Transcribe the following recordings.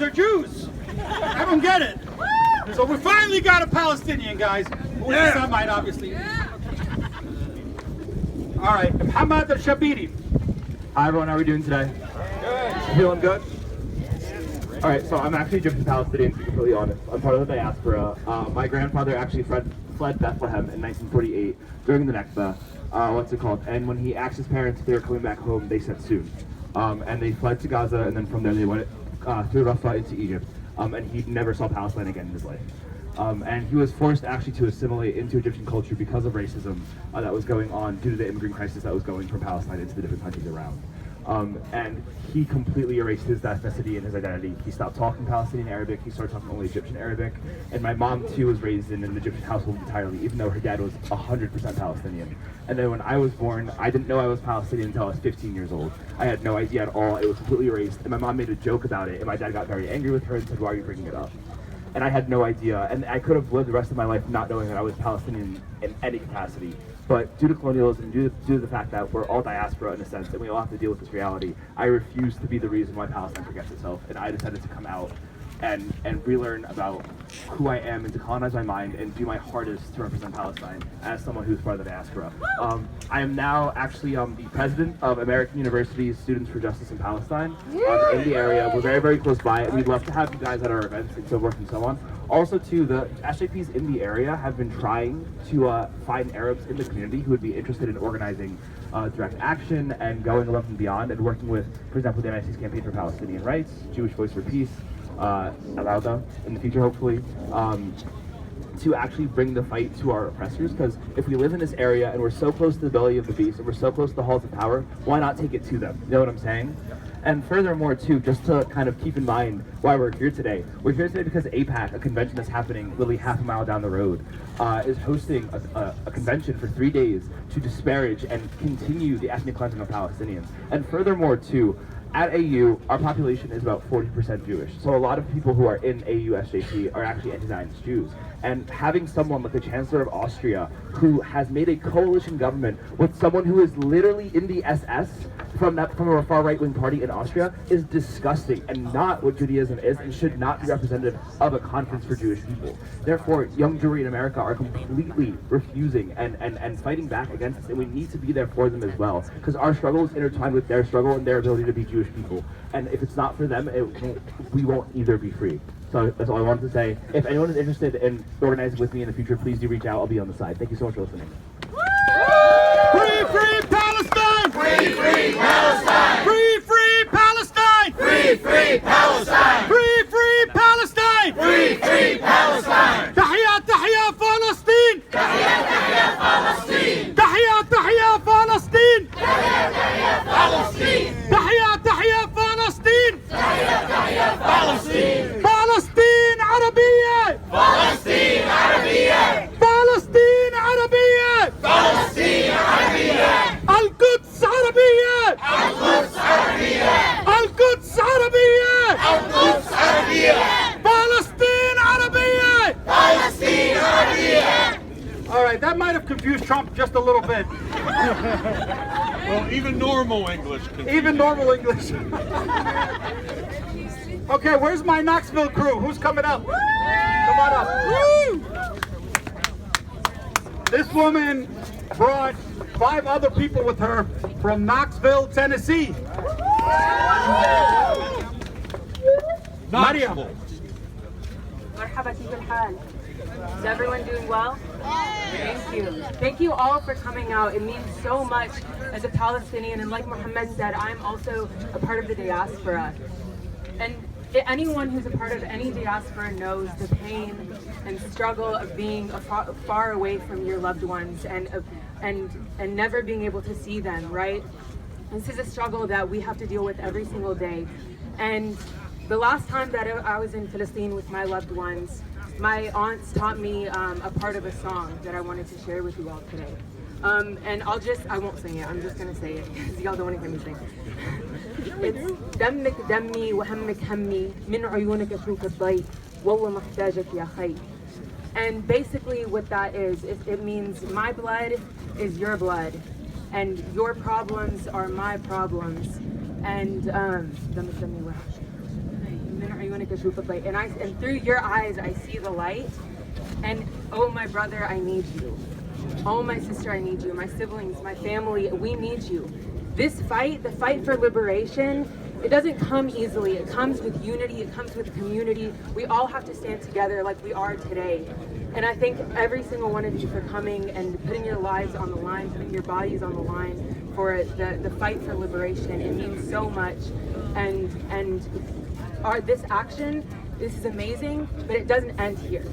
Arabs or Jews. I don't get it. So we finally got a Palestinian, guys. Who's a Semite, obviously. All right, Muhammad al-Shabiri. Hi everyone, how are we doing today? Good. Feeling good? Alright, so I'm actually Egyptian Palestinian, to be completely honest. I'm part of the diaspora. My grandfather actually fled Bethlehem in 1948 during the Nakba. And when he asked his parents if they were coming back home, they said soon. And they fled to Gaza, and then from there they went through Rafah into Egypt. And he never saw Palestine again in his life. And he was forced actually to assimilate into Egyptian culture because of racism that was going on due to the immigrant crisis that was going from Palestine into the different countries around. And he completely erased his ethnicity and his identity. He stopped talking Palestinian Arabic, he started talking only Egyptian Arabic. And my mom too was raised in an Egyptian household entirely, even though her dad was 100% Palestinian. And then when I was born, I didn't know I was Palestinian until I was 15 years old. I had no idea at all, it was completely erased. And my mom made a joke about it, and my dad got very angry with her and said, "Why are you bringing it up?" And I had no idea, and I could have lived the rest of my life not knowing that I was Palestinian in any capacity. But due to colonialism, due to the fact that we're all diaspora in a sense, and we all have to deal with this reality, I refuse to be the reason why Palestine forgets itself, and I decided to come out and relearn about who I am and to colonize my mind and do my hardest to represent Palestine as someone who's part of the diaspora. I am now actually the president of American University's Students for Justice in Palestine in the area. We're very, very close by. We'd love to have you guys at our events and so forth and so on. Also, too, the SJPs in the area have been trying to find Arabs in the community who would be interested in organizing direct action and going above and beyond and working with, for example, the United States Campaign for Palestinian Rights, Jewish Voice for Peace, Alauda in the future, hopefully, to actually bring the fight to our oppressors. Because if we live in this area and we're so close to the belly of the beast and we're so close to the halls of power, why not take it to them? You know what I'm saying? And furthermore, too, just to kind of keep in mind why we're here today. We're here today because APAC, a convention that's happening literally half a mile down the road, is hosting a convention for 3 days to disparage and continue the ethnic cleansing of Palestinians. And furthermore, too, at AU, our population is about 40% Jewish. So a lot of people who are in AU SJP are actually anti-Zionist Jews. And having someone like the Chancellor of Austria, who has made a coalition government with someone who is literally in the SS from a far right-wing party in Austria, is disgusting and not what Judaism is and should not be representative of a conference for Jewish people. Therefore, young Jewry in America are completely refusing and fighting back against us, and we need to be there for them as well, because our struggle is intertwined with their struggle and their ability to be Jewish people. And if it's not for them, we won't either be free. So that's all I wanted to say. If anyone is interested in organizing with me in the future, please do reach out. I'll be on the side. Thank you so much for listening. Free, free Palestine! Free, free Palestine! Free, free Palestine! Free, free Palestine! Free, free Palestine! Free, free Palestine! تحيا تحيا فلسطين! تحيا تحيا فلسطين! تحيا تحيا فلسطين! تحيا تحيا فلسطين! تحيا تحيا فلسطين! تحيا تحيا فلسطين! فلسطين عربية! فلسطين عربية! فلسطين عربية! فلسطين عربية! القدس عربية! القدس عربية! القدس عربية! القدس عربية! Palestine عربية! Palestine عربية! All right, that might have confused Trump just a little bit. Well, even normal English can. Even normal English. Okay, where's my Knoxville crew? Who's coming up? Come on up. Woo! This woman brought 5 other people with her from Knoxville, Tennessee. Maria. مرحبا كيف الحال? Is everyone doing well? Thank you. Thank you all for coming out. It means so much as a Palestinian, and like Mohammed said, I'm also a part of the diaspora. And anyone who's a part of any diaspora knows the pain and struggle of being far away from your loved ones and never being able to see them, right? This is a struggle that we have to deal with every single day. And the last time that I was in Palestine with my loved ones, my aunts taught me a part of a song that I wanted to share with you all today. And I won't sing it, I'm just gonna say it, because y'all don't want to hear me sing. It's دمك دمي وهمك همي من عيونك أشوف الضي والله محتاجك يا خي. And basically what that is, it means my blood is your blood, and your problems are my problems. And دمك دمي وهمك and through your eyes I see the light. And oh, my brother, I need you. Oh, my sister, I need you. My siblings, my family, we need you. This fight, the fight for liberation, it doesn't come easily. It comes with unity. It comes with community. We all have to stand together like we are today. And I thank every single one of you for coming and putting your lives on the line, putting your bodies on the line for the fight for liberation. It means so much. And this action, this is amazing, but it doesn't end here.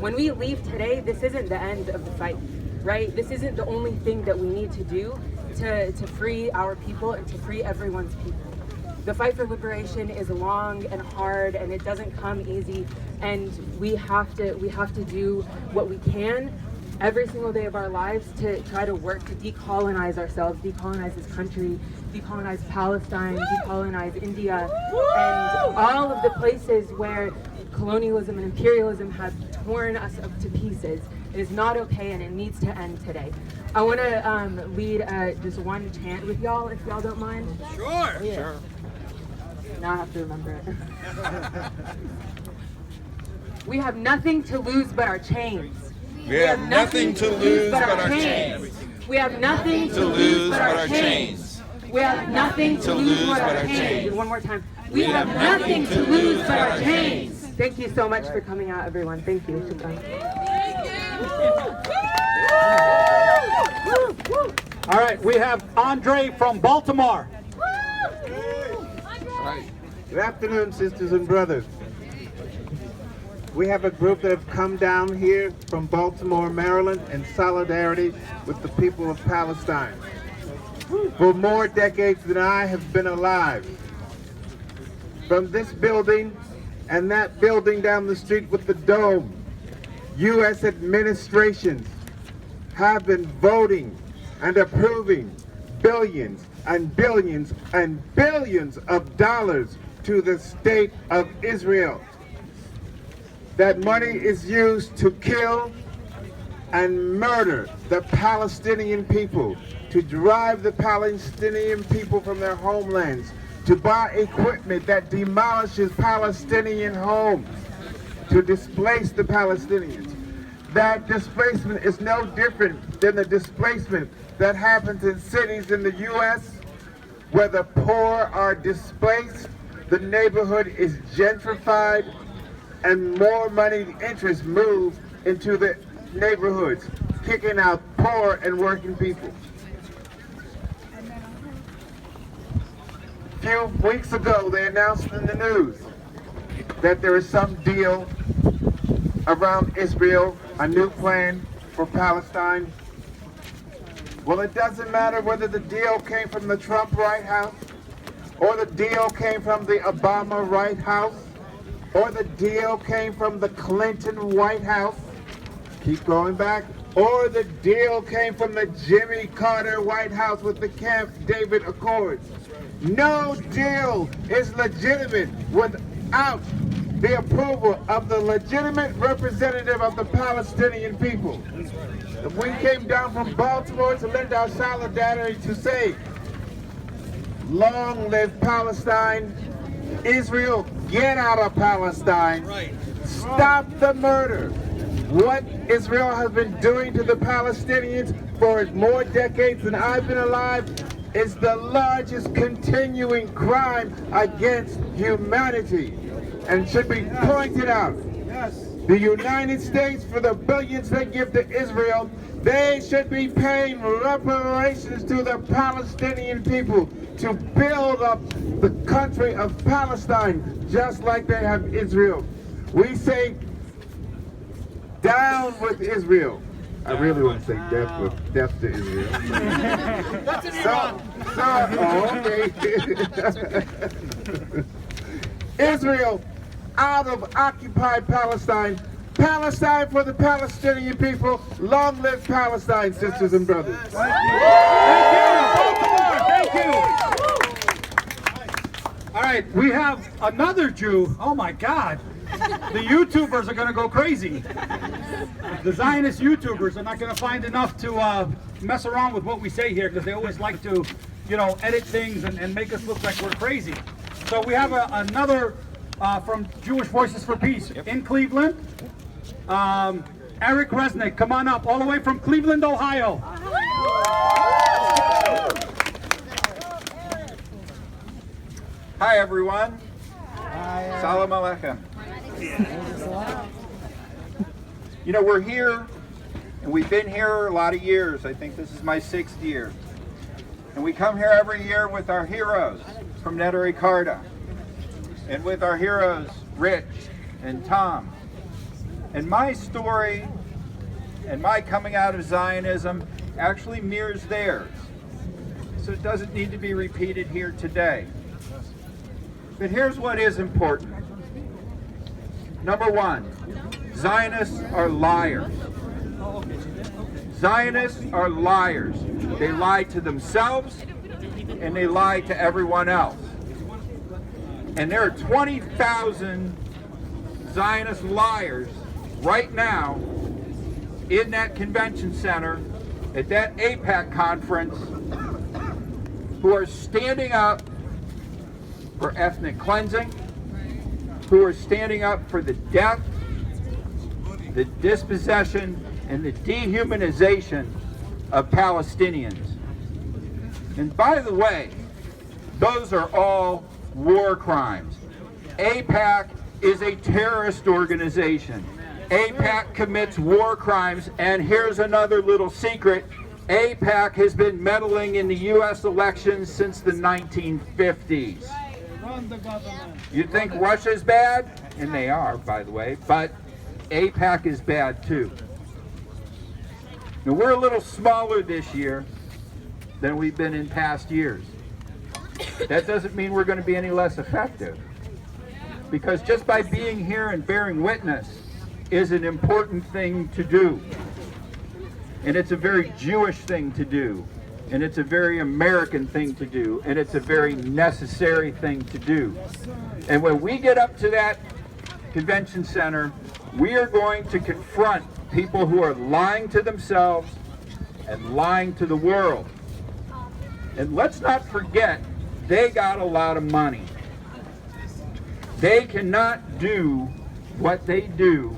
When we leave today, this isn't the end of the fight, right? This isn't the only thing that we need to do to free our people and to free everyone's people. The fight for liberation is long and hard, and it doesn't come easy, and we have to do what we can every single day of our lives to try to work to decolonize ourselves, decolonize this country, decolonize Palestine, decolonize India, and all of the places where colonialism and imperialism have torn us up to pieces. It is not okay, and it needs to end today. I want to lead just one chant with y'all, if y'all don't mind. Sure. Yeah. Sure. Now I have to remember it. We have nothing to lose but our chains. We have nothing to lose but our chains. We have nothing to lose but our chains. We have nothing to lose but our chains. One more time. We have nothing to lose but our chains. Thank you so much for coming out, everyone. Thank you. All right, we have Andre from Baltimore. Good afternoon, sisters and brothers. We have a group that have come down here from Baltimore, Maryland, in solidarity with the people of Palestine. For more decades than I have been alive. From this building and that building down the street with the dome, U.S. administrations have been voting and approving billions and billions and billions of dollars to the state of Israel. That money is used to kill and murder the Palestinian people, to drive the Palestinian people from their homelands, to buy equipment that demolishes Palestinian homes, to displace the Palestinians. That displacement is no different than the displacement that happens in cities in the U.S. where the poor are displaced, the neighborhood is gentrified, and more money interests move into the neighborhoods, kicking out poor and working people. A few weeks ago, they announced in the news that there is some deal around Israel, a new plan for Palestine. Well, it doesn't matter whether the deal came from the Trump White House, or the deal came from the Obama White House, or the deal came from the Clinton White House, keep going back, or the deal came from the Jimmy Carter White House with the Camp David Accords. No deal is legitimate without the approval of the legitimate representative of the Palestinian people. We came down from Baltimore to lend our solidarity to say, long live Palestine. Israel, get out of Palestine. Stop the murder. What Israel has been doing to the Palestinians for more decades than I've been alive is the largest continuing crime against humanity and should be pointed out. The United States, for the billions they give to Israel, they should be paying reparations to the Palestinian people to build up the country of Palestine just like they have Israel. We down with Israel. I really want to say death to Israel. That's in Iran. Okay. Israel out of occupied Palestine. Palestine for the Palestinian people. Long live Palestine, sisters and brothers. Thank you. All right, we have another Jew. Oh my God. The YouTubers are going to go crazy. The Zionist YouTubers are not going to find enough to mess around with what we say here because they always like to, edit things and make us look like we're crazy. So we have another from Jewish Voices for Peace in Cleveland. Eric Resnick, come on up, all the way from Cleveland, Ohio. Hi everyone. Salam Aleichem. You know, we're here, and we've been here a lot of years. I think this is my 6th year. And we come here every year with our heroes from Neturei Karta, and with our heroes Rich and Tom. And my story and my coming out of Zionism actually mirrors theirs. So it doesn't need to be repeated here today. But here's what is important. Number one, Zionists are liars. Zionists are liars. They lie to themselves and they lie to everyone else. And there are 20,000 Zionist liars right now in that convention center at that AIPAC conference who are standing up for ethnic cleansing, who are standing up for the death, the dispossession, and the dehumanization of Palestinians. And by the way, those are all war crimes. AIPAC is a terrorist organization. AIPAC commits war crimes, and here's another little secret. AIPAC has been meddling in the U.S. elections since the 1950s. You think Russia's bad? And they are, by the way, but AIPAC is bad too. Now, we're a little smaller this year than we've been in past years. That doesn't mean we're going to be any less effective, because just by being here and bearing witness is an important thing to do. And it's a very Jewish thing to do. And it's a very American thing to do. And it's a very necessary thing to do. And when we get up to that convention center, we are going to confront people who are lying to themselves and lying to the world. And let's not forget, they got a lot of money. They cannot do what they do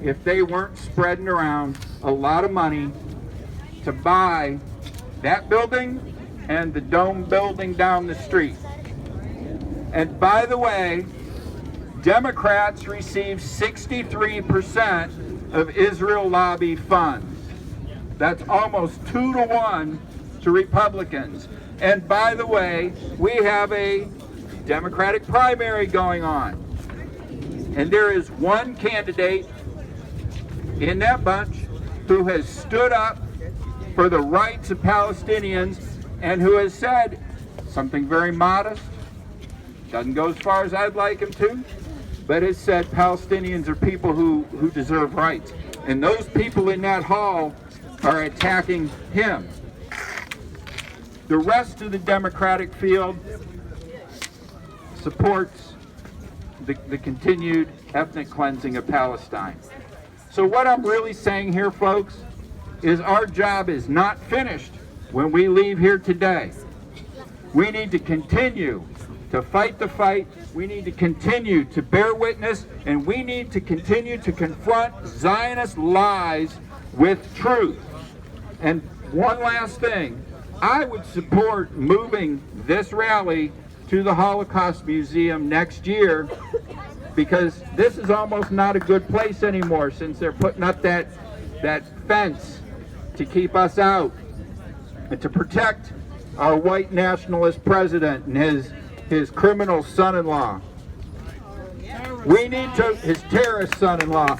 if they weren't spreading around a lot of money to buy that building and the dome building down the street. And by the way, Democrats receive 63% of Israel lobby funds. That's almost 2 to 1 to Republicans. And by the way, we have a Democratic primary going on. And there is one candidate in that bunch who has stood up for the rights of Palestinians and who has said something very modest, doesn't go as far as I'd like him to, but has said Palestinians are people who deserve rights. And those people in that hall are attacking him. The rest of the Democratic field supports the continued ethnic cleansing of Palestine. So what I'm really saying here, folks, is our job is not finished when we leave here today. We need to continue to fight the fight. We need to continue to bear witness, and we need to continue to confront Zionist lies with truth. And one last thing, I would support moving this rally to the Holocaust Museum next year, because this is almost not a good place anymore since they're putting up that fence to keep us out and to protect our white nationalist president and his criminal son-in-law. We need to, his terrorist son-in-law,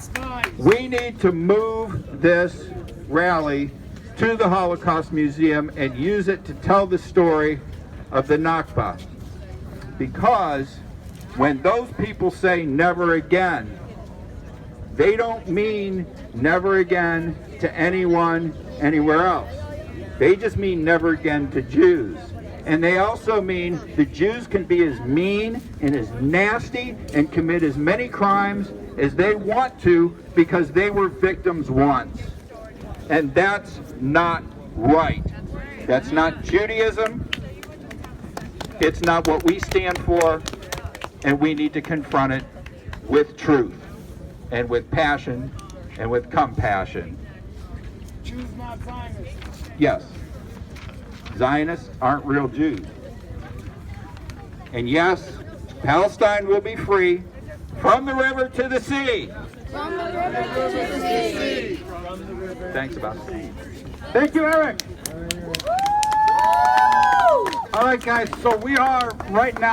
we need to move this rally to the Holocaust Museum and use it to tell the story of the Nakba. Because when those people say never again, they don't mean never again to anyone anywhere else. They just mean never again to Jews. And they also mean the Jews can be as mean and as nasty and commit as many crimes as they want to because they were victims once. And that's not right. That's not Judaism. It's not what we stand for. and we need to confront it with truth and with passion and with compassion. Jews, not Zionists. Yes, Zionists aren't real Jews. And yes, Palestine will be free from the river to the sea. From the river to the sea. Thanks about it. Thank you, Eric. All right, guys, so we are right now